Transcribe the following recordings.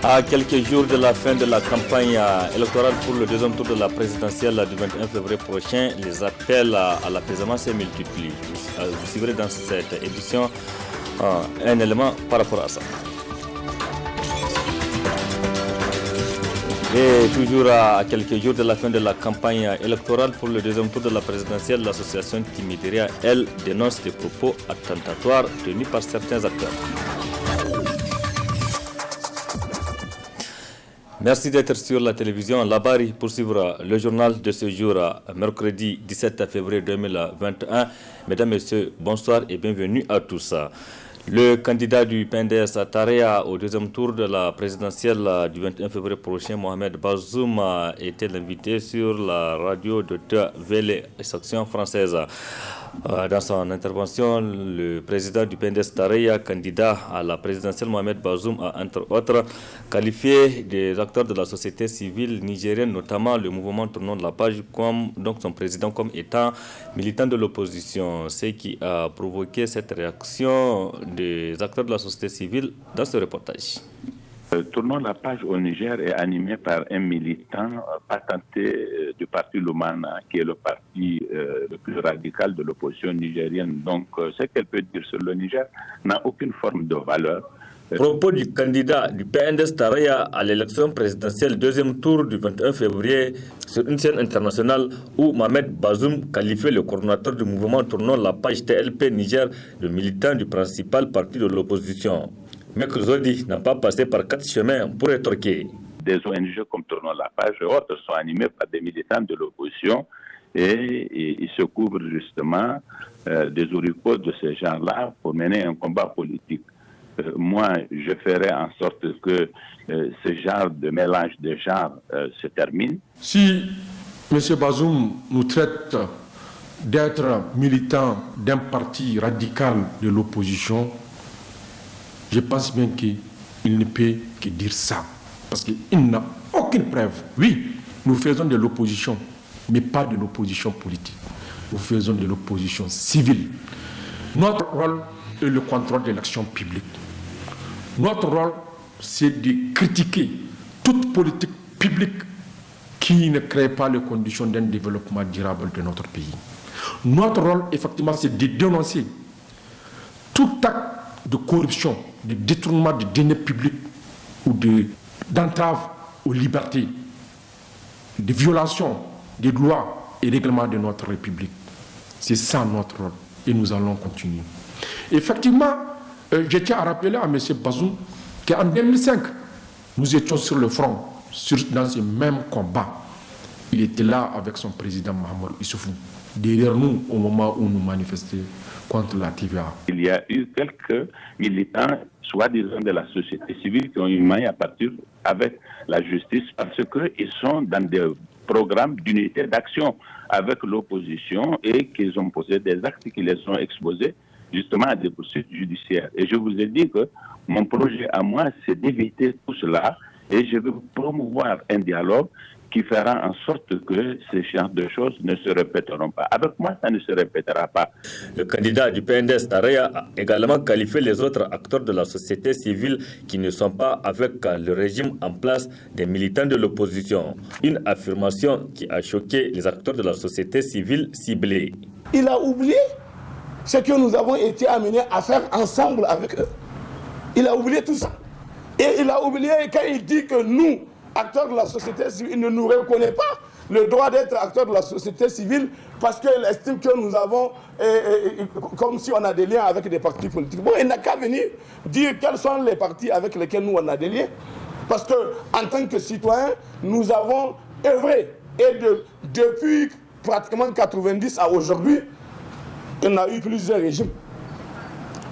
À quelques jours de la fin de la campagne électorale pour le deuxième tour de la présidentielle du 21 février prochain, les appels à l'apaisement se multiplient. Vous suivrez dans cette édition un élément par rapport à ça. Et toujours à quelques jours de la fin de la campagne électorale pour le deuxième tour de la présidentielle, l'association Timideria, elle, dénonce des propos attentatoires tenus par certains acteurs. Merci d'être sur la télévision Labari pour suivre le journal de ce jour, mercredi 17 février 2021. Mesdames, Messieurs, bonsoir et bienvenue à tous. Le candidat du PNDS Tareya au deuxième tour de la présidentielle du 21 février prochain, Mohamed Bazoum, a été l'invité sur la radio de Vélé, section française. Dans son intervention, le président du PNDS Tareya, candidat à la présidentielle, Mohamed Bazoum, a entre autres qualifié des acteurs de la société civile nigérienne, notamment le mouvement Tournons de la Page, donc son président comme étant militant de l'opposition, ce qui a provoqué cette réaction des acteurs de la société civile dans ce reportage. Tournons la page au Niger est animé par un militant patenté du parti Lumana, qui est le parti le plus radical de l'opposition nigérienne. Donc, ce qu'elle peut dire sur le Niger n'a aucune forme de valeur. Propos du candidat du PNDS Tareya à l'élection présidentielle deuxième tour du 21 février sur une scène internationale où Mohamed Bazoum qualifiait le coordonnateur du mouvement Tournons la Page TLP Niger de militant du principal parti de l'opposition. Maître Zodi n'a pas passé par 4 chemins pour rétorquer. Des ONG comme Tournons la Page et autres sont animés par des militants de l'opposition et ils se couvrent justement des oripeaux de ce genre-là pour mener un combat politique. Moi, je ferai en sorte que ce genre de mélange de genres se termine. Si M. Bazoum nous traite d'être militant d'un parti radical de l'opposition, je pense bien qu'il ne peut que dire ça. Parce qu'il n'a aucune preuve. Oui, nous faisons de l'opposition, mais pas de l'opposition politique. Nous faisons de l'opposition civile. Notre rôle est le contrôle de l'action publique. Notre rôle, c'est de critiquer toute politique publique qui ne crée pas les conditions d'un développement durable de notre pays. Notre rôle, effectivement, c'est de dénoncer tout acte de corruption, de détournement de deniers publics ou d'entrave aux libertés, de violation des lois et règlements de notre République. C'est ça notre rôle et nous allons continuer. Effectivement, je tiens à rappeler à M. Bazoum qu'en 2005, nous étions sur le front, dans ce même combat. Il était là avec son président Mahamadou Issoufou, derrière nous au moment où nous manifestions contre la TVA. Il y a eu quelques militants, soi-disant de la société civile, qui ont eu maille à partir avec la justice parce qu'ils sont dans des programmes d'unité d'action avec l'opposition et qu'ils ont posé des actes qui les ont exposés justement à des poursuites judiciaires. Et je vous ai dit que mon projet à moi, c'est d'éviter tout cela et je veux promouvoir un dialogue qui fera en sorte que ces genres de choses ne se répéteront pas. Avec moi, ça ne se répétera pas. Le candidat du PNDS Tareya a également qualifié les autres acteurs de la société civile qui ne sont pas avec le régime en place des militants de l'opposition. Une affirmation qui a choqué les acteurs de la société civile ciblés. Il a oublié ce que nous avons été amenés à faire ensemble avec eux. Il a oublié tout ça. Et il a oublié quand il dit que nous, acteurs de la société civile, il ne nous reconnaît pas le droit d'être acteurs de la société civile parce qu'il estime que nous avons, comme si on a des liens avec des partis politiques. Bon, il n'a qu'à venir dire quels sont les partis avec lesquels nous on a des liens. Parce qu'en tant que citoyens, nous avons œuvré. Et depuis pratiquement 90 à aujourd'hui, on a eu plusieurs régimes.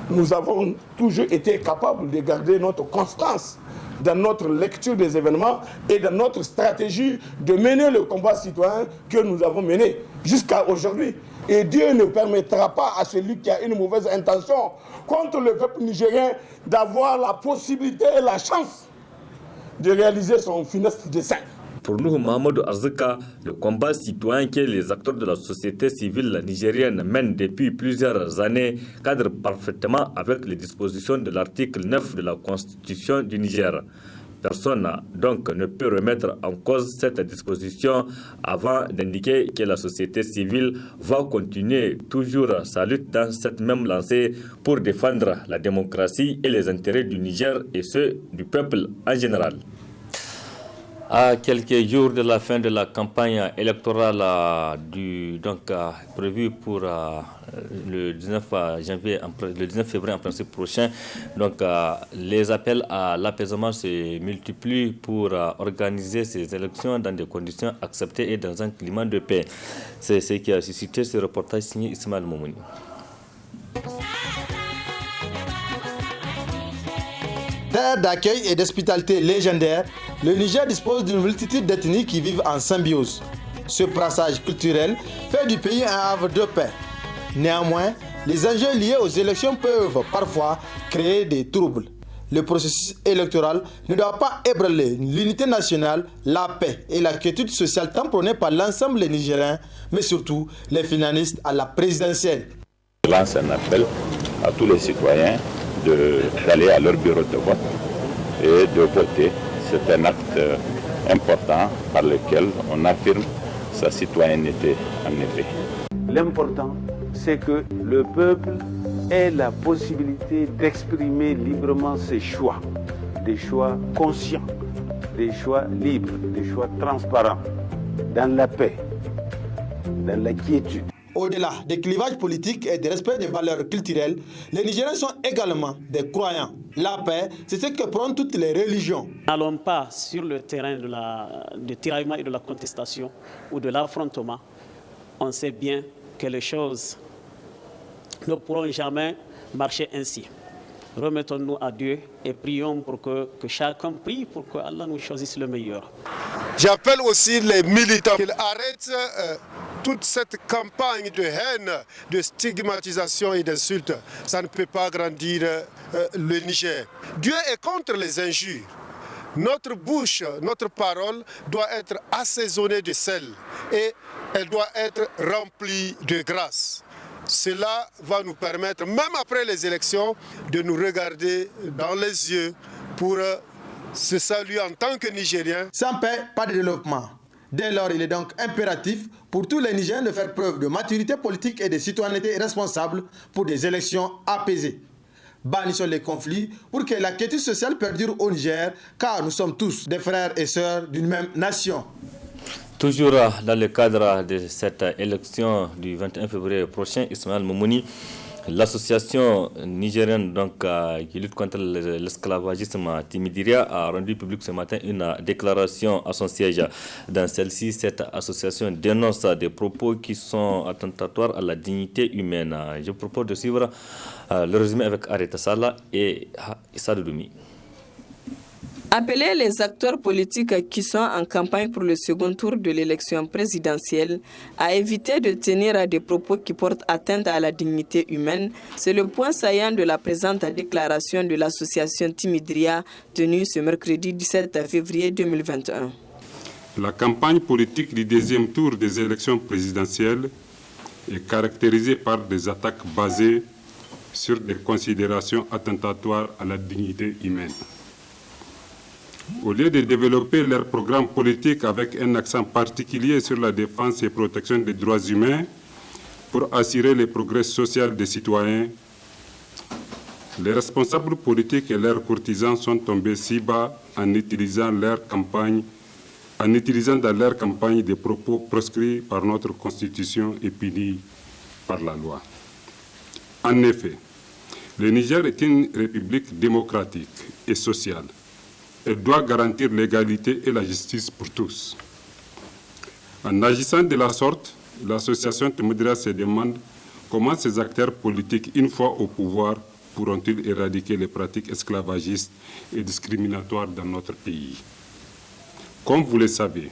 Nous avons toujours été capables de garder notre constance dans notre lecture des événements et dans notre stratégie de mener le combat citoyen que nous avons mené jusqu'à aujourd'hui. Et Dieu ne permettra pas à celui qui a une mauvaise intention contre le peuple nigérien d'avoir la possibilité et la chance de réaliser son funeste dessein. Pour nous, Mahamadou Arzika, le combat citoyen que les acteurs de la société civile nigérienne mènent depuis plusieurs années cadre parfaitement avec les dispositions de l'article 9 de la Constitution du Niger. Personne donc ne peut remettre en cause cette disposition avant d'indiquer que la société civile va continuer toujours sa lutte dans cette même lancée pour défendre la démocratie et les intérêts du Niger et ceux du peuple en général. À quelques jours de la fin de la campagne électorale prévue pour le 19 février en principe prochain, les appels à l'apaisement se multiplient pour organiser ces élections dans des conditions acceptées et dans un climat de paix. C'est ce qui a suscité ce reportage signé Ismaël Moumouni. Terre d'accueil et d'hospitalité légendaire, le Niger dispose d'une multitude d'ethnies qui vivent en symbiose. Ce brassage culturel fait du pays un havre de paix. Néanmoins, les enjeux liés aux élections peuvent parfois créer des troubles. Le processus électoral ne doit pas ébranler l'unité nationale, la paix et la quiétude sociale tant prônée par l'ensemble des Nigériens, mais surtout les finalistes à la présidentielle. Je lance un appel à tous les citoyens d'aller à leur bureau de vote et de voter. C'est un acte important par lequel on affirme sa citoyenneté en effet. L'important, c'est que le peuple ait la possibilité d'exprimer librement ses choix, des choix conscients, des choix libres, des choix transparents, dans la paix, dans la quiétude. Au-delà des clivages politiques et du respect des valeurs culturelles, les Nigériens sont également des croyants. La paix, c'est ce que prônent toutes les religions. N'allons pas sur le terrain du tiraillement et de la contestation ou de l'affrontement. On sait bien que les choses ne pourront jamais marcher ainsi. Remettons-nous à Dieu et prions pour que chacun prie pour que Allah nous choisisse le meilleur. J'appelle aussi les militants qu'ils arrêtent toute cette campagne de haine, de stigmatisation et d'insultes. Ça ne peut pas grandir le Niger. Dieu est contre les injures. Notre bouche, notre parole doit être assaisonnée de sel et elle doit être remplie de grâce. Cela va nous permettre, même après les élections, de nous regarder dans les yeux pour se saluer en tant que Nigériens. Sans paix, pas de développement. Dès lors, il est donc impératif pour tous les Nigériens de faire preuve de maturité politique et de citoyenneté responsable pour des élections apaisées. Bannissons les conflits pour que la quiétude sociale perdure au Niger, car nous sommes tous des frères et sœurs d'une même nation. Toujours dans le cadre de cette élection du 21 février prochain, Ismaël Moumouni, l'association nigérienne qui lutte contre l'esclavagisme Timidiria a rendu public ce matin une déclaration à son siège. Dans celle-ci, cette association dénonce des propos qui sont attentatoires à la dignité humaine. Je vous propose de suivre le résumé avec Areta Sala et Issa Doudoumi. Appeler les acteurs politiques qui sont en campagne pour le second tour de l'élection présidentielle à éviter de tenir des propos qui portent atteinte à la dignité humaine, c'est le point saillant de la présente déclaration de l'association Timidria tenue ce mercredi 17 février 2021. La campagne politique du deuxième tour des élections présidentielles est caractérisée par des attaques basées sur des considérations attentatoires à la dignité humaine. Au lieu de développer leur programme politique avec un accent particulier sur la défense et protection des droits humains pour assurer le progrès social des citoyens, les responsables politiques et leurs courtisans sont tombés si bas en utilisant dans leur campagne des propos proscrits par notre Constitution et punis par la loi. En effet, le Niger est une république démocratique et sociale. Elle doit garantir l'égalité et la justice pour tous. En agissant de la sorte, l'association Timidria se demande comment ces acteurs politiques, une fois au pouvoir, pourront-ils éradiquer les pratiques esclavagistes et discriminatoires dans notre pays. Comme vous le savez,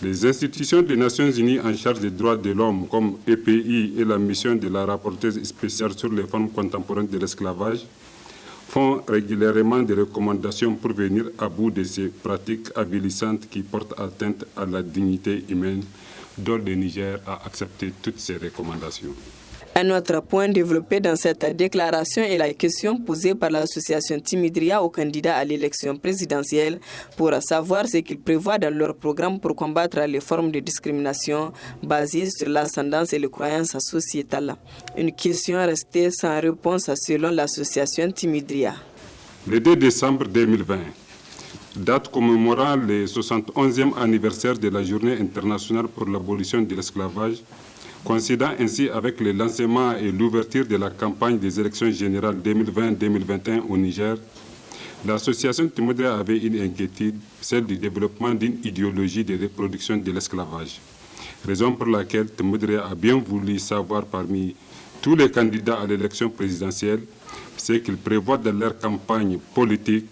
les institutions des Nations Unies en charge des droits de l'homme, comme EPI et la mission de la rapporteuse spéciale sur les formes contemporaines de l'esclavage, font régulièrement des recommandations pour venir à bout de ces pratiques avilissantes qui portent atteinte à la dignité humaine, dont le Niger a accepté toutes ces recommandations. Un autre point développé dans cette déclaration est la question posée par l'association Timidria aux candidats à l'élection présidentielle pour savoir ce qu'ils prévoient dans leur programme pour combattre les formes de discrimination basées sur l'ascendance et les croyances sociétales. Une question restée sans réponse selon l'association Timidria. Le 2 décembre 2020, date commémorant le 71e anniversaire de la Journée internationale pour l'abolition de l'esclavage, coïncidant ainsi avec le lancement et l'ouverture de la campagne des élections générales 2020-2021 au Niger, l'association Timidria avait une inquiétude, celle du développement d'une idéologie de reproduction de l'esclavage. Raison pour laquelle Timidria a bien voulu savoir parmi tous les candidats à l'élection présidentielle ce qu'ils prévoient dans leur campagne politique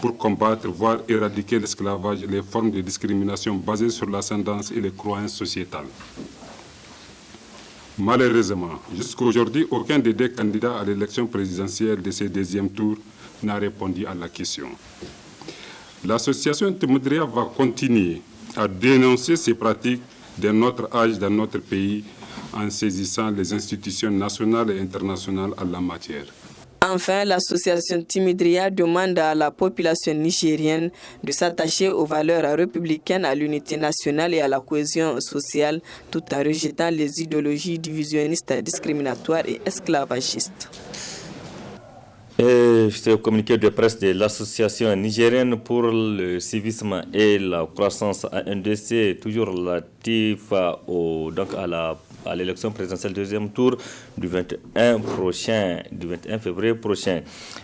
pour combattre, voire éradiquer l'esclavage et les formes de discrimination basées sur l'ascendance et les croyances sociétales. Malheureusement, jusqu'à aujourd'hui, aucun des deux candidats à l'élection présidentielle de ce deuxième tour n'a répondu à la question. L'association Timidria va continuer à dénoncer ces pratiques d'un autre âge dans notre pays en saisissant les institutions nationales et internationales en la matière. Enfin, l'association Timidria demande à la population nigérienne de s'attacher aux valeurs républicaines, à l'unité nationale et à la cohésion sociale, tout en rejetant les idéologies divisionnistes, discriminatoires et esclavagistes. C'est au communiqué de presse de l'association nigérienne pour le civisme et la croissance ANDC, toujours relatif à l'élection présidentielle deuxième tour du 21 février prochain.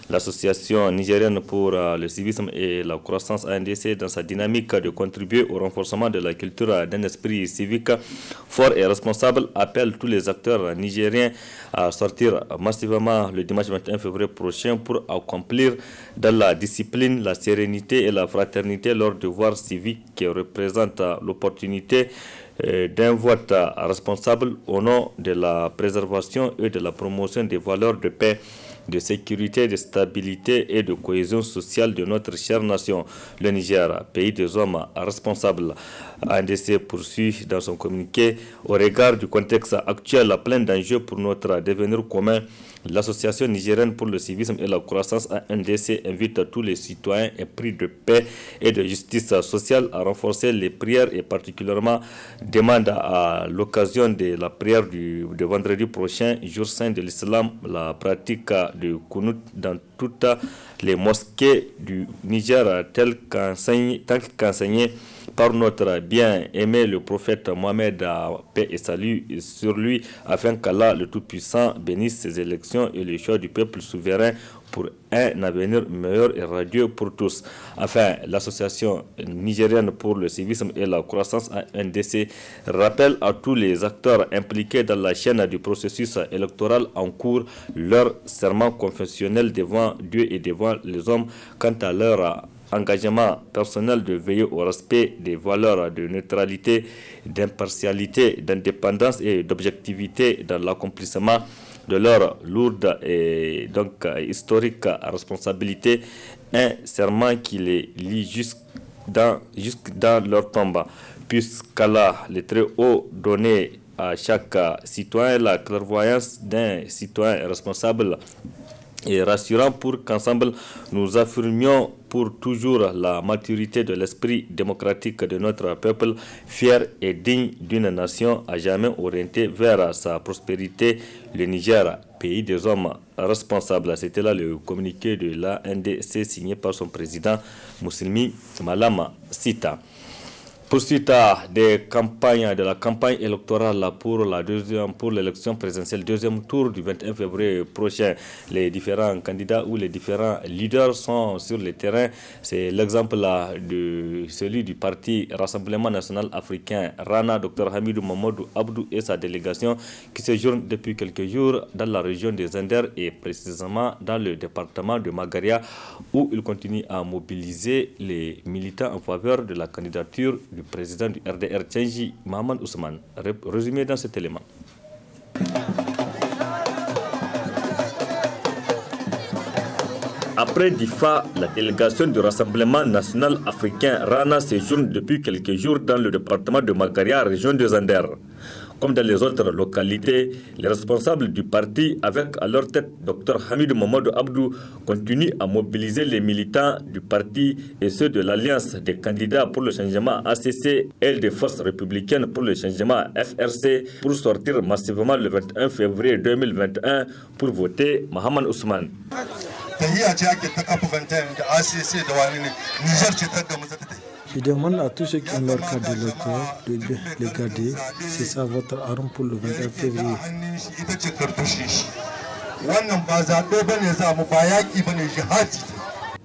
L'association nigérienne pour le civisme et la croissance ANDC, dans sa dynamique de contribuer au renforcement de la culture d'un esprit civique fort et responsable, appelle tous les acteurs nigériens à sortir massivement le dimanche 21 février prochain pour accomplir dans la discipline, la sérénité et la fraternité leur devoir civique qui représente l'opportunité d'un vote responsable au nom de la préservation et de la promotion des valeurs de paix, de sécurité, de stabilité et de cohésion sociale de notre chère nation, le Niger, pays des hommes responsables. ANDC poursuit dans son communiqué: au regard du contexte actuel plein d'enjeux pour notre devenir commun, l'association nigérienne pour le civisme et la croissance ANDC invite tous les citoyens épris de paix et de justice sociale à renforcer les prières et particulièrement demande à l'occasion de la prière de vendredi prochain, jour saint de l'islam, la pratique de Kunut dans toutes les mosquées du Niger tel qu'enseigné par notre bien-aimé le prophète Mohamed, paix et salut sur lui, afin qu'Allah le Tout-Puissant bénisse ses élections et le choix du peuple souverain pour un avenir meilleur et radieux pour tous. Enfin, l'association nigérienne pour le civisme et la croissance ANDC rappelle à tous les acteurs impliqués dans la chaîne du processus électoral en cours leur serment confessionnel devant Dieu et devant les hommes quant à leur engagement personnel de veiller au respect des valeurs de neutralité, d'impartialité, d'indépendance et d'objectivité dans l'accomplissement de leur lourde et donc historique responsabilité, un serment qui les lie jusque dans leur tombe, puisqu'Allah, le Très-Haut, donnait à chaque citoyen la clairvoyance d'un citoyen responsable et rassurant pour qu'ensemble nous affirmions pour toujours la maturité de l'esprit démocratique de notre peuple, fier et digne d'une nation à jamais orientée vers sa prospérité, le Niger, pays des hommes responsables. C'était là le communiqué de l'ANDC signé par son président Moussilmi Malama Sita. Poursuite de la campagne électorale pour l'élection présidentielle deuxième tour du 21 février prochain. Les différents candidats ou les différents leaders sont sur le terrain. C'est l'exemple de celui du parti Rassemblement National Africain RANA, Dr Hamidou Mamadou Abdou et sa délégation qui séjourne depuis quelques jours dans la région des Anders et précisément dans le département de Magaria où il continue à mobiliser les militants en faveur de la candidature du président du RDR Tchengi, Mahaman Ousmane. Résumé dans cet élément. Après Difa, la délégation du Rassemblement National Africain RANA séjourne depuis quelques jours dans le département de Magaria, région des Anders. Comme dans les autres localités, les responsables du parti, avec à leur tête Dr Hamidou Mamadou Abdou, continuent à mobiliser les militants du parti et ceux de l'Alliance des candidats pour le changement ACC et des forces républicaines pour le changement FRC pour sortir massivement le 21 février 2021 pour voter Mohamed Ousmane. Je demande à tous ceux qui ont leur carte d'électeur de bien les garder. C'est ça votre arme pour le 21 février.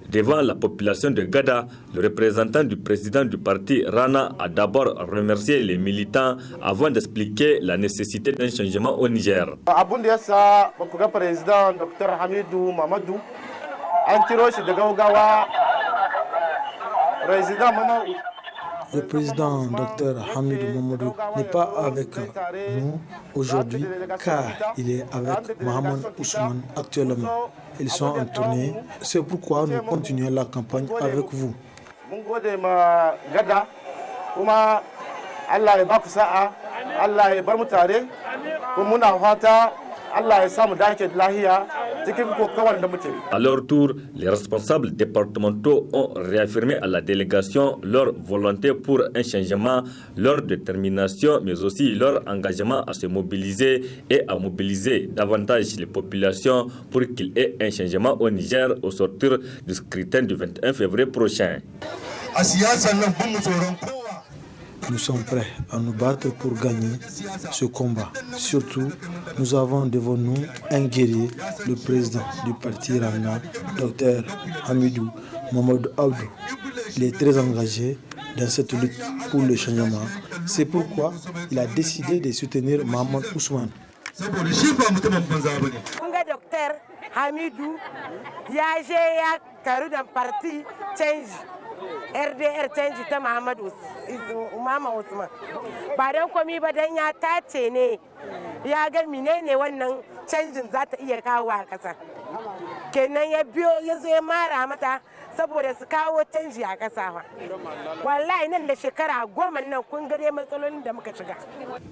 Devant la population de Gada, le représentant du président du parti Rana a d'abord remercié les militants avant d'expliquer la nécessité d'un changement au Niger. Président Dr Hamidou Mamadou, le président Dr Hamidou Mamadou n'est pas avec nous aujourd'hui car il est avec Mohamed Ousmane actuellement. Ils sont en tournée. C'est pourquoi nous continuons la campagne avec vous. À leur tour, les responsables départementaux ont réaffirmé à la délégation leur volonté pour un changement, leur détermination, mais aussi leur engagement à se mobiliser et à mobiliser davantage les populations pour qu'il y ait un changement au Niger au sortir du scrutin du 21 février prochain. Nous sommes prêts à nous battre pour gagner ce combat. Surtout, nous avons devant nous un guerrier, le président du parti Rana, Dr Hamidou Mamadou Abdou. Il est très engagé dans cette lutte pour le changement. C'est pourquoi il a décidé de soutenir Mohamed Ousmane. Dr Hamidou ya karu da parti change. RDR canji ta Mohamed Ousmane ba don komi ba dan ya tace ne ya ga menene wannan canjin za ta iya kawo a kasa kenan ya biyo ya zo ya mara mata saboda su kawo canji a kasa fa wallahi nan da shekara 10 nan kun gare matsalolin da muka shiga.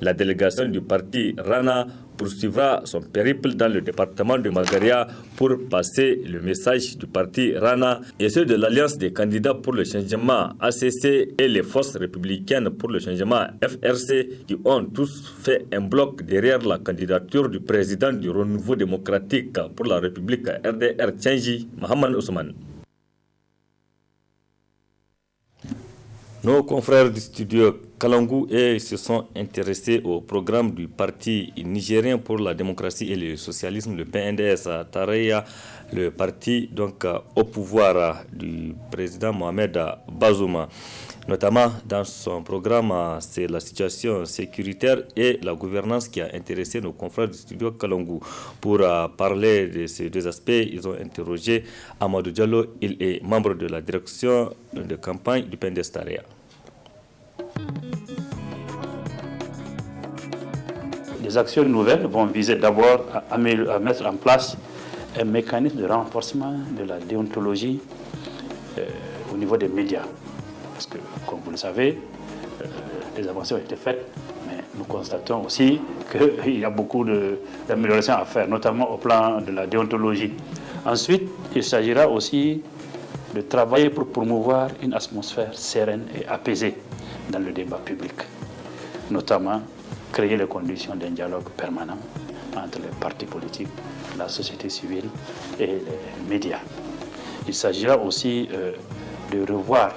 La délégation du parti Rana poursuivra son périple dans le département de Magaria pour passer le message du parti Rana et ceux de l'Alliance des candidats pour le changement ACC et les forces républicaines pour le changement FRC qui ont tous fait un bloc derrière la candidature du président du renouveau démocratique pour la République RDR Tchengi, Mohamed Ousmane. Nos confrères du studio Kalangou se sont intéressés au programme du parti nigérien pour la démocratie et le socialisme, le PNDS à Tareya, le parti donc au pouvoir du président Mohamed Bazoum. Notamment dans son programme, c'est la situation sécuritaire et la gouvernance qui a intéressé nos confrères du studio Kalangou. Pour parler de ces deux aspects, ils ont interrogé Amadou Diallo, il est membre de la direction de campagne du PNDS Tareya. Les actions nouvelles vont viser d'abord à mettre en place un mécanisme de renforcement de la déontologie au niveau des médias. Parce que, comme vous le savez, des avancées ont été faites, mais nous constatons aussi qu'il y a beaucoup d'améliorations à faire, notamment au plan de la déontologie. Ensuite, il s'agira aussi de travailler pour promouvoir une atmosphère sereine et apaisée dans le débat public, notamment créer les conditions d'un dialogue permanent entre les partis politiques, la société civile et les médias. Il s'agira aussi de revoir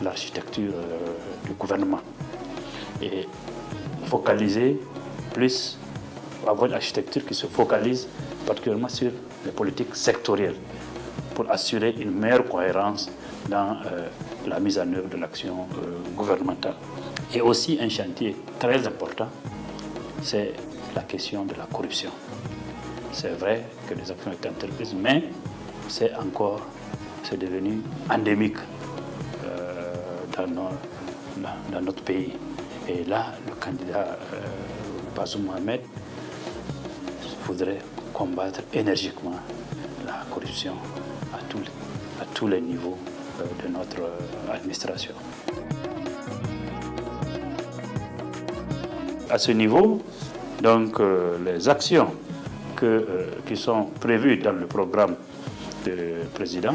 l'architecture du gouvernement et focaliser plus, avoir une architecture qui se focalise particulièrement sur les politiques sectorielles pour assurer une meilleure cohérence dans la mise en œuvre de l'action gouvernementale. Et aussi un chantier très important, c'est la question de la corruption. C'est vrai que les actions ont été entreprises, mais c'est devenu endémique dans notre pays. Et là, le candidat Bazoum Mohamed voudrait combattre énergiquement la corruption à tous les niveaux de notre administration. à ce niveau, donc, les actions qui sont prévues dans le programme du président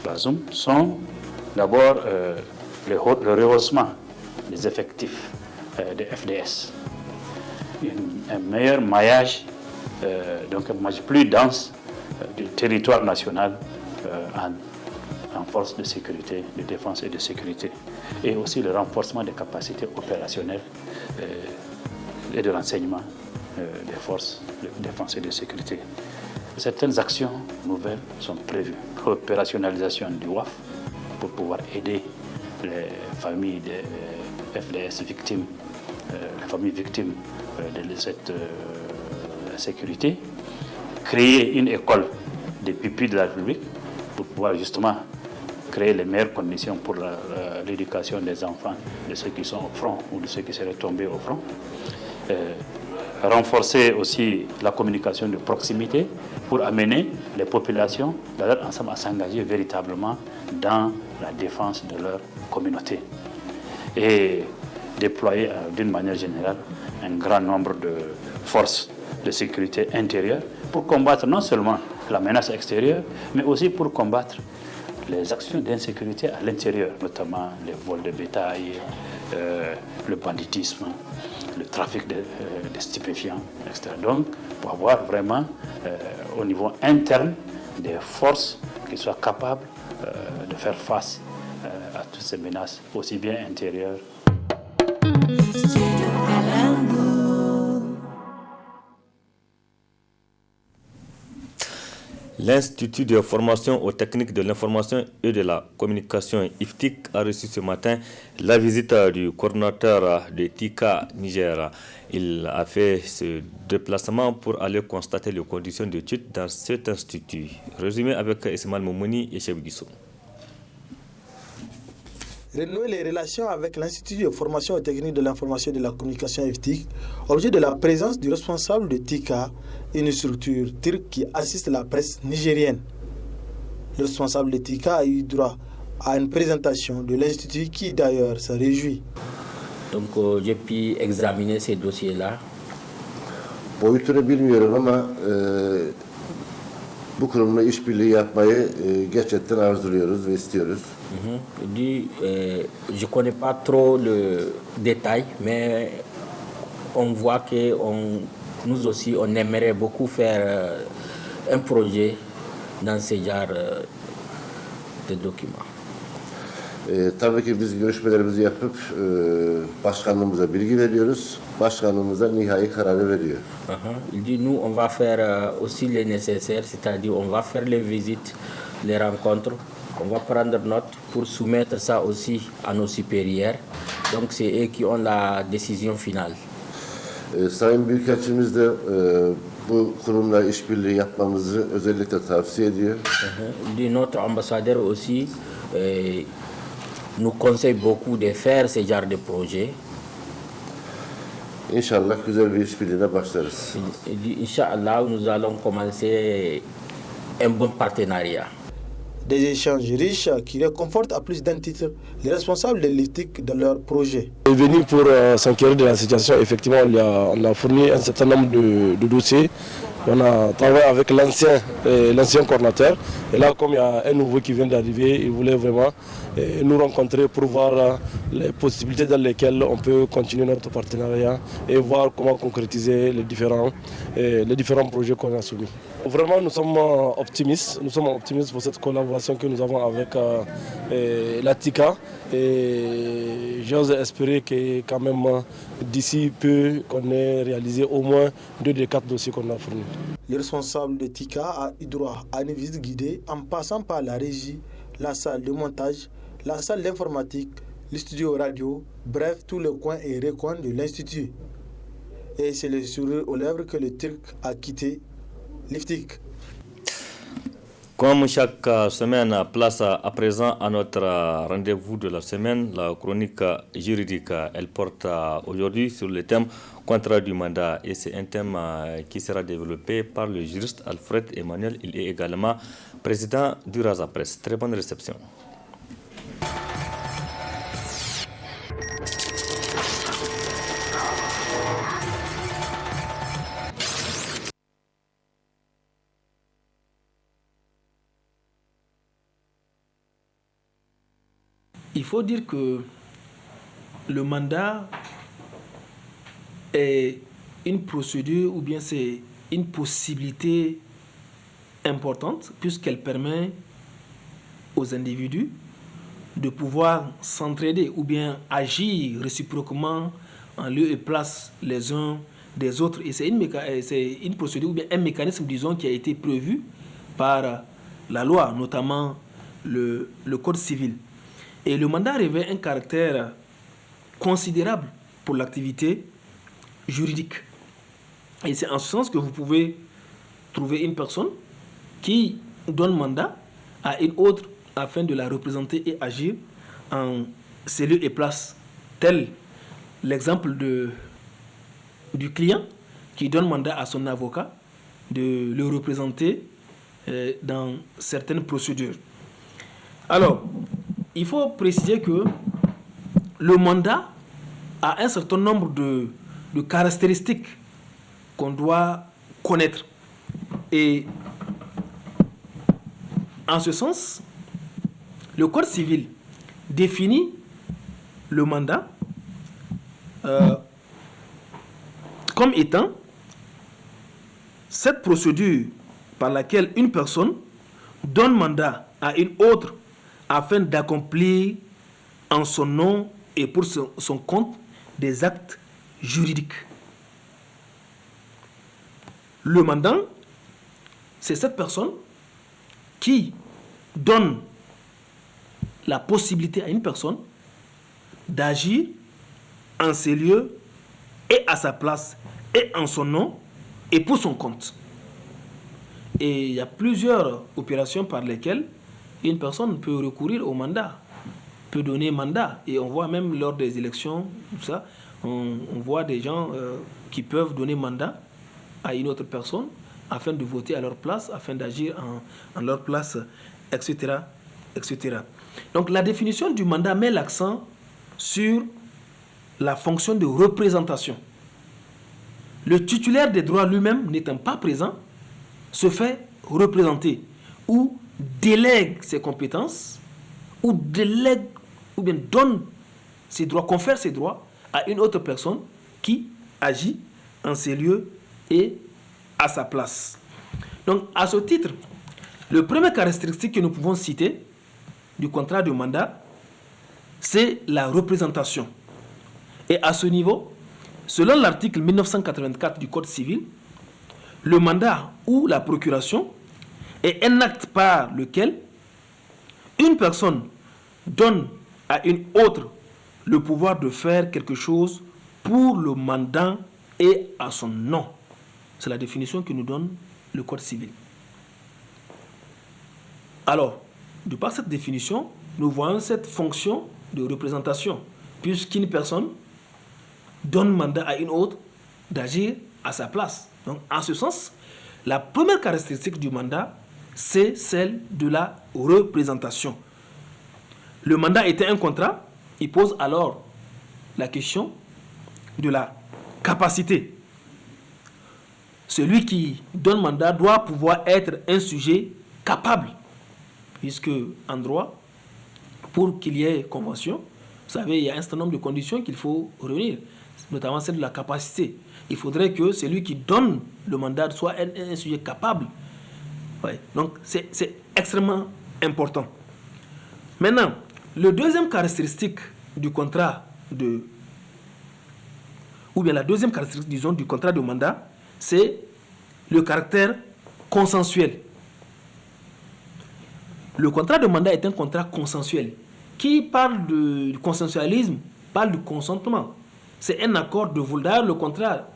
Bazoum sont d'abord le rehaussement des effectifs de FDS, un meilleur maillage, donc un maillage plus dense du territoire national en force de sécurité, de défense et de sécurité, et aussi le renforcement des capacités opérationnelles et de renseignement des forces de défense et de sécurité. Certaines actions nouvelles sont prévues. Opérationnalisation du WAF pour pouvoir aider les familles des FDS victimes, les familles victimes de cette sécurité. Créer une école des pupilles de la République pour pouvoir justement créer les meilleures conditions pour l'éducation des enfants, de ceux qui sont au front ou de ceux qui seraient tombés au front. Renforcer aussi la communication de proximité pour amener les populations dans leur ensemble à s'engager véritablement dans la défense de leur communauté. Et déployer d'une manière générale un grand nombre de forces de sécurité intérieure pour combattre non seulement la menace extérieure, mais aussi pour combattre les actions d'insécurité à l'intérieur, notamment les vols de bétail, le banditisme, le trafic de stupéfiants, etc. Donc, pour avoir vraiment au niveau interne des forces qui soient capables de faire face à toutes ces menaces, aussi bien intérieures. L'Institut de formation aux techniques de l'information et de la communication IFTIC a reçu ce matin la visite du coordinateur de TICA Niger. Il a fait ce déplacement pour aller constater les conditions d'études dans cet institut. Résumé avec Ismaël Moumouni et Cheb Guissou. Renouer les relations avec l'Institut de formation et technique de l'information et de la communication IFTIC, objet de la présence du responsable de TICA, une structure turque qui assiste la presse nigérienne. Le responsable de TICA a eu droit à une présentation de l'Institut qui d'ailleurs se réjouit. Donc j'ai pu examiner ces dossiers-là. Boyutunu bilmiyorum ama bu kurumla işbirliği yapmayı gerçekten arzuluyoruz ve istiyoruz. Je ne connais pas trop le détail, mais on voit que nous aussi, on aimerait beaucoup faire un projet dans ce genre de documents. Tabii ki biz görüşmelerimizi yapıp başkanlığımıza bilgi veriyoruz. Başkanlığımıza nihai kararı veriyor. Il dit nous on va faire aussi le nécessaire, c'est-à-dire on va faire les visites, les rencontres, on va prendre note pour soumettre ça aussi à nos supérieurs. Donc c'est eux qui ont la décision finale. Sayın Büyükelçimiz de bu kurumla işbirliği yapmamızı özellikle tavsiye ediyor. Il dit notre ambassadeur aussi nous conseille beaucoup de faire ce genre de projet. İnşallah güzel bir işbirliğine başlarız. Inch'Allah, nous allons commencer un bon partenariat. Des échanges riches qui réconfortent à plus d'un titre les responsables de l'IFTIC dans leur projet. On est venu pour s'enquérir de la situation. Effectivement, on a fourni un certain nombre de dossiers. On a travaillé avec l'ancien coordinateur. Et là, comme il y a un nouveau qui vient d'arriver, il voulait vraiment nous rencontrer pour voir les possibilités dans lesquelles on peut continuer notre partenariat et voir comment concrétiser les différents projets qu'on a soumis. Vraiment, nous sommes optimistes. Nous sommes optimistes pour cette collaboration que nous avons avec la TICA. Et j'ose espérer que quand même d'ici peu, qu'on ait réalisé au moins 2 des 4 dossiers qu'on a fournis. Le responsable de TICA a eu droit à une visite guidée en passant par la régie, la salle de montage, la salle d'informatique, le studio radio, bref, tout le coin et recoin de l'Institut. Et c'est le sourire aux lèvres que le Turc a quitté l'IFTIC. Comme chaque semaine, place à présent à notre rendez-vous de la semaine, la chronique juridique. Elle porte aujourd'hui sur le thème contrat du mandat et c'est un thème qui sera développé par le juriste Alfred Emmanuel. Il est également président du Raza Presse. Très bonne réception. il faut dire que le mandat est une procédure ou bien c'est une possibilité importante puisqu'elle permet aux individus de pouvoir s'entraider ou bien agir réciproquement en lieu et place les uns des autres. Et c'est une procédure ou bien un mécanisme, disons, qui a été prévu par la loi, notamment le Code civil. Et le mandat revêt un caractère considérable pour l'activité juridique. Et c'est en ce sens que vous pouvez trouver une personne qui donne mandat à une autre afin de la représenter et agir en ces lieux et places. Tel l'exemple du client qui donne mandat à son avocat de le représenter dans certaines procédures. Alors, il faut préciser que le mandat a un certain nombre de caractéristiques qu'on doit connaître. Et en ce sens, le Code civil définit le mandat comme étant cette procédure par laquelle une personne donne mandat à une autre afin d'accomplir en son nom et pour son compte des actes juridiques. Le mandant, c'est cette personne qui donne la possibilité à une personne d'agir en ces lieux et à sa place et en son nom et pour son compte. Et il y a plusieurs opérations par lesquelles une personne peut recourir au mandat, peut donner mandat. Et on voit même lors des élections, tout ça, on voit des gens qui peuvent donner mandat à une autre personne afin de voter à leur place, afin d'agir en leur place, etc., etc. Donc la définition du mandat met l'accent sur la fonction de représentation. Le titulaire des droits lui-même, n'étant pas présent, se fait représenter ou délègue ses compétences ou délègue ou bien donne ses droits, confère ses droits à une autre personne qui agit en ces lieux et à sa place. Donc à ce titre, le premier caractéristique que nous pouvons citer du contrat de mandat, c'est la représentation. Et à ce niveau, selon l'article 1984 du Code civil, le mandat ou la procuration est un acte par lequel une personne donne à une autre le pouvoir de faire quelque chose pour le mandant et à son nom. C'est la définition que nous donne le Code civil. Alors, de par cette définition, nous voyons cette fonction de représentation, puisqu'une personne donne mandat à une autre d'agir à sa place. Donc, en ce sens, la première caractéristique du mandat, c'est celle de la représentation. Le mandat était un contrat, il pose alors la question de la capacité. Celui qui donne mandat doit pouvoir être un sujet capable, puisque en droit, pour qu'il y ait convention, vous savez, il y a un certain nombre de conditions qu'il faut réunir, notamment celle de la capacité. Il faudrait que celui qui donne le mandat soit un sujet capable. Ouais. Donc, c'est extrêmement important. Maintenant, le deuxième caractéristique du contrat ou bien la deuxième caractéristique, disons, du contrat de mandat, c'est le caractère consensuel. Le contrat de mandat est un contrat consensuel. Qui parle du consensualisme parle du consentement. C'est un accord de volonté. D'ailleurs, le contrat,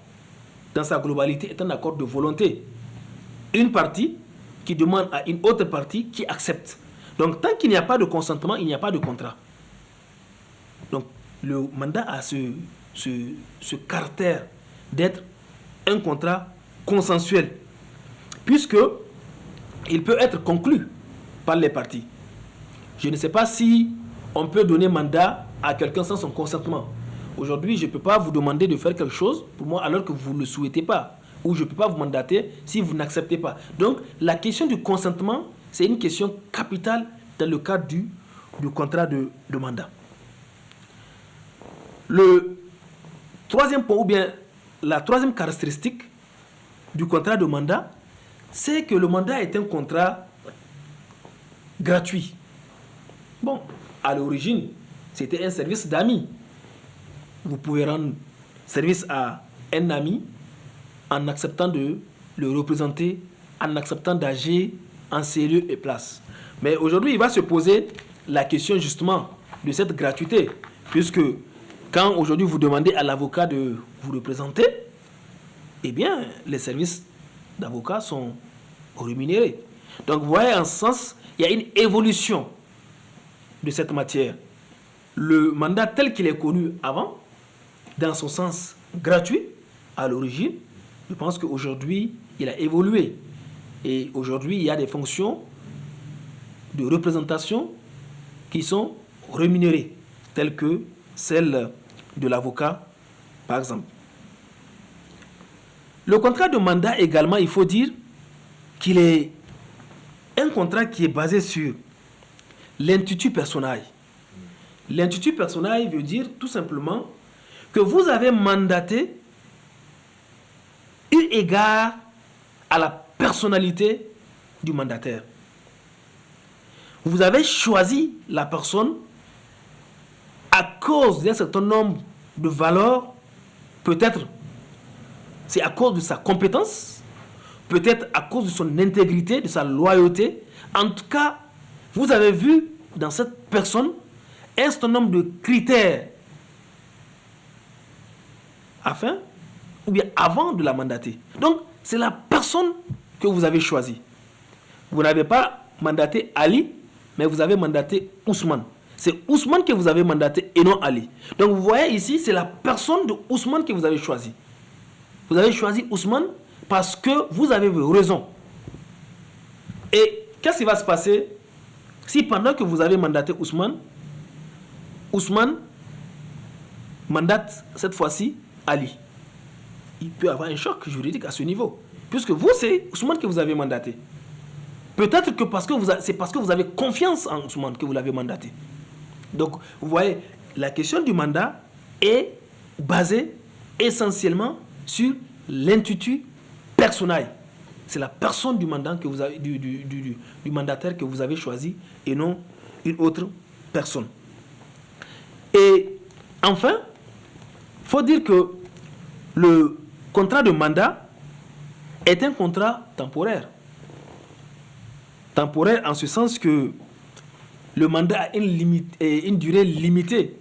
dans sa globalité, est un accord de volonté. Une partie qui demande à une autre partie qui accepte. Donc, tant qu'il n'y a pas de consentement, il n'y a pas de contrat. Donc, le mandat a ce caractère d'être un contrat consensuel, puisque il peut être conclu par les parties. Je ne sais pas si on peut donner mandat à quelqu'un sans son consentement. Aujourd'hui, je ne peux pas vous demander de faire quelque chose pour moi alors que vous ne le souhaitez pas. Ou je ne peux pas vous mandater si vous n'acceptez pas. Donc, la question du consentement, c'est une question capitale dans le cadre du du contrat de mandat. Le troisième point, ou bien la troisième caractéristique du contrat de mandat, c'est que le mandat est un contrat gratuit. Bon, à l'origine, c'était un service d'amis. Vous pouvez rendre service à un ami en acceptant de le représenter, en acceptant d'agir en ses lieux et place. Mais aujourd'hui, il va se poser la question justement de cette gratuité, puisque quand aujourd'hui vous demandez à l'avocat de vous représenter, eh bien, les services d'avocat sont rémunérés. Donc, vous voyez, en ce sens, il y a une évolution de cette matière. Le mandat tel qu'il est connu avant, dans son sens gratuit, à l'origine, je pense qu'aujourd'hui, il a évolué. Et aujourd'hui, il y a des fonctions de représentation qui sont rémunérées, telles que celle de l'avocat, par exemple. Le contrat de mandat également, il faut dire qu'il est un contrat qui est basé sur l'intitut personae. L'intitut personae veut dire tout simplement que vous avez mandaté eu égard à la personnalité du mandataire. Vous avez choisi la personne à cause d'un certain nombre de valeurs, peut-être c'est à cause de sa compétence, peut-être à cause de son intégrité, de sa loyauté. En tout cas, vous avez vu dans cette personne un certain nombre de critères afin ou bien avant de la mandater. Donc, c'est la personne que vous avez choisie. Vous n'avez pas mandaté Ali, mais vous avez mandaté Ousmane. C'est Ousmane que vous avez mandaté et non Ali. Donc, vous voyez ici, c'est la personne de Ousmane que vous avez choisie. Vous avez choisi Ousmane parce que vous avez raison. Et qu'est-ce qui va se passer si pendant que vous avez mandaté Ousmane, Ousmane mandate cette fois-ci Ali? Il peut y avoir un choc juridique à ce niveau. Puisque vous, c'est Ousmane que vous avez mandaté. Peut-être que c'est parce que vous avez confiance en Ousmane que vous l'avez mandaté. Donc, vous voyez, la question du mandat est basée essentiellement sur l'intitut personae. C'est la personne du mandant que vous avez, du mandataire que vous avez choisi et non une autre personne. Et enfin, il faut dire que le contrat de mandat est un contrat temporaire. Temporaire en ce sens que le mandat a une durée limitée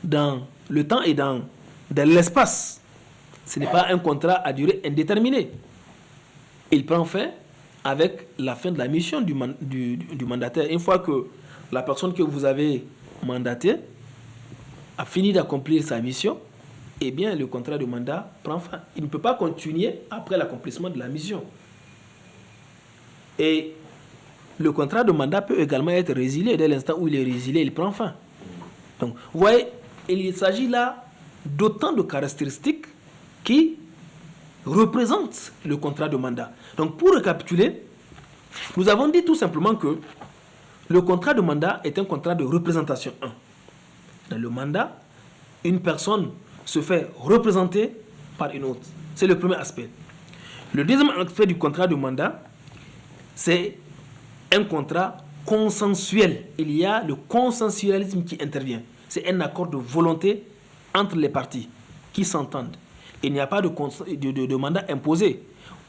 dans le temps et dans l'espace. Ce n'est pas un contrat à durée indéterminée. Il prend fin avec la fin de la mission du mandataire. Une fois que la personne que vous avez mandatée a fini d'accomplir sa mission, eh bien, le contrat de mandat prend fin. Il ne peut pas continuer après l'accomplissement de la mission. Et le contrat de mandat peut également être résilié. Dès l'instant où il est résilié, il prend fin. Donc, vous voyez, il s'agit là d'autant de caractéristiques qui représentent le contrat de mandat. Donc, pour récapituler, nous avons dit tout simplement que le contrat de mandat est un contrat de représentation 1. Dans le mandat, une personne se fait représenter par une autre. C'est le premier aspect. Le deuxième aspect du contrat de mandat, c'est un contrat consensuel. Il y a le consensualisme qui intervient. C'est un accord de volonté entre les parties qui s'entendent. Il n'y a pas de mandat imposé.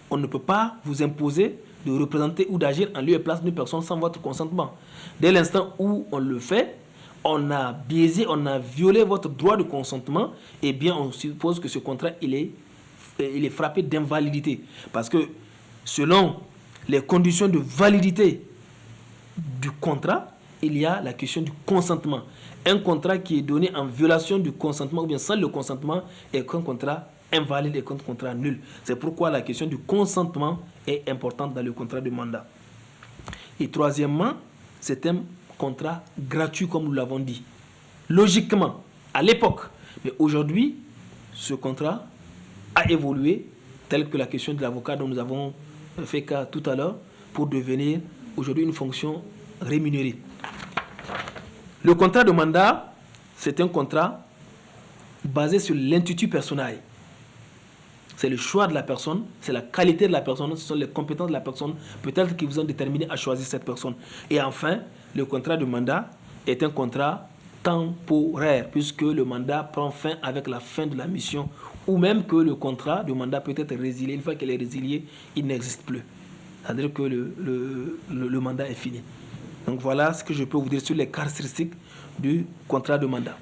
On ne peut pas vous imposer de représenter ou d'agir en lieu et place d'une personne sans votre consentement. Dès l'instant où on le fait, on a biaisé, on a violé votre droit de consentement, eh bien on suppose que ce contrat il est frappé d'invalidité. Parce que selon les conditions de validité du contrat, il y a la question du consentement. Un contrat qui est donné en violation du consentement ou bien sans le consentement est un contrat invalide et un contrat nul. C'est pourquoi la question du consentement est importante dans le contrat de mandat. Et troisièmement, c'est un contrat gratuit comme nous l'avons dit. Logiquement, à l'époque, mais aujourd'hui, ce contrat a évolué tel que la question de l'avocat dont nous avons fait cas tout à l'heure pour devenir aujourd'hui une fonction rémunérée. Le contrat de mandat, c'est un contrat basé sur l'intuitu personnel. C'est le choix de la personne, c'est la qualité de la personne, ce sont les compétences de la personne, peut-être qui vous ont déterminé à choisir cette personne. Et enfin, le contrat de mandat est un contrat temporaire, puisque le mandat prend fin avec la fin de la mission, ou même que le contrat de mandat peut être résilié. Une fois qu'il est résilié, il n'existe plus. C'est-à-dire que le mandat est fini. Donc voilà ce que je peux vous dire sur les caractéristiques du contrat de mandat.